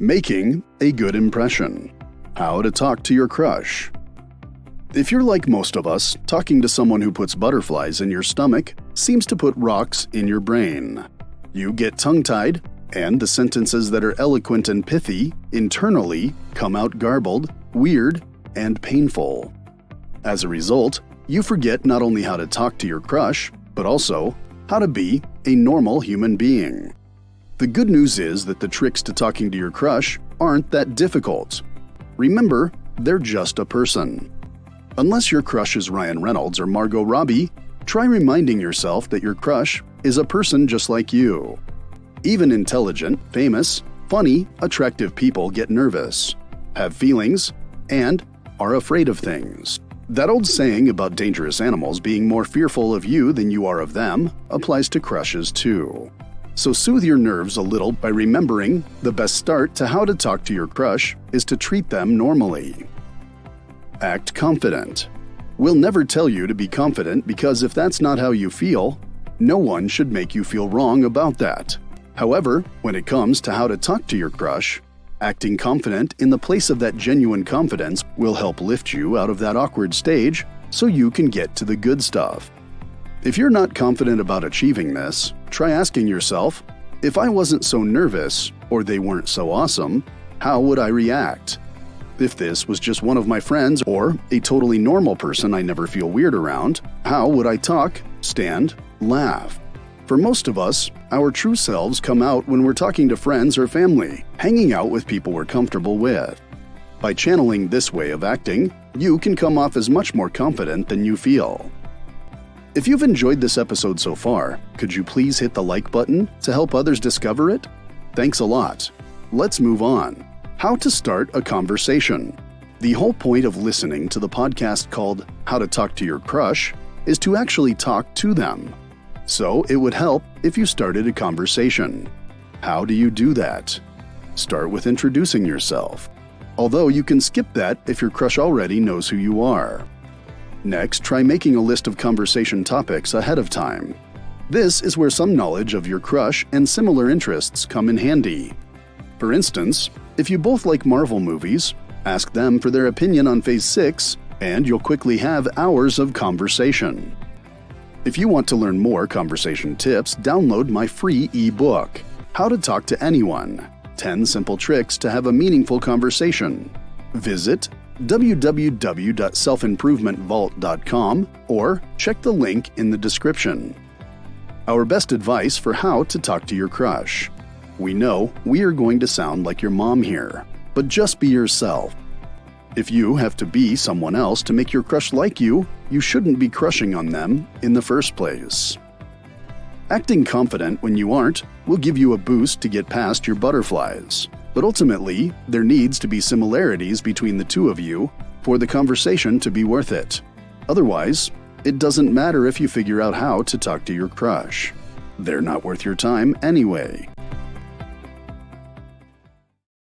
Making a good impression. How to talk to your crush. If you're like most of us, talking to someone who puts butterflies in your stomach seems to put rocks in your brain. You get tongue-tied, and the sentences that are eloquent and pithy internally come out garbled, weird, and painful. As a result, you forget not only how to talk to your crush, but also how to be a normal human being. The good news is that the tricks to talking to your crush aren't that difficult. Remember, they're just a person. Unless your crush is Ryan Reynolds or Margot Robbie, try reminding yourself that your crush is a person just like you. Even intelligent, famous, funny, attractive people get nervous, have feelings, and are afraid of things. That old saying about dangerous animals being more fearful of you than you are of them applies to crushes too. So soothe your nerves a little by remembering the best start to how to talk to your crush is to treat them normally. Act confident. We'll never tell you to be confident because if that's not how you feel, no one should make you feel wrong about that. However, when it comes to how to talk to your crush, acting confident in the place of that genuine confidence will help lift you out of that awkward stage so you can get to the good stuff. If you're not confident about achieving this, try asking yourself, if I wasn't so nervous or they weren't so awesome, how would I react? If this was just one of my friends or a totally normal person I never feel weird around, how would I talk, stand, laugh? For most of us, our true selves come out when we're talking to friends or family, hanging out with people we're comfortable with. By channeling this way of acting, you can come off as much more confident than you feel. If you've enjoyed this episode so far, could you please hit the like button to help others discover it? Thanks a lot. Let's move on. How to start a conversation. The whole point of listening to the podcast called How to Talk to Your Crush is to actually talk to them. So it would help if you started a conversation. How do you do that? Start with introducing yourself. Although you can skip that if your crush already knows who you are. Next, try making a list of conversation topics ahead of time. This is where some knowledge of your crush and similar interests come in handy. For instance, if you both like Marvel movies, ask them for their opinion on Phase 6, and you'll quickly have hours of conversation. If you want to learn more conversation tips, download my free ebook, How to Talk to Anyone: 10 Simple Tricks to Have a Meaningful Conversation. Visit www.selfimprovementvault.com or check the link in the description. Our best advice for how to talk to your crush. We know we are going to sound like your mom here, but just be yourself. If you have to be someone else to make your crush like you, you shouldn't be crushing on them in the first place. Acting confident when you aren't will give you a boost to get past your butterflies. But ultimately, there needs to be similarities between the two of you for the conversation to be worth it. Otherwise, it doesn't matter if you figure out how to talk to your crush. They're not worth your time anyway.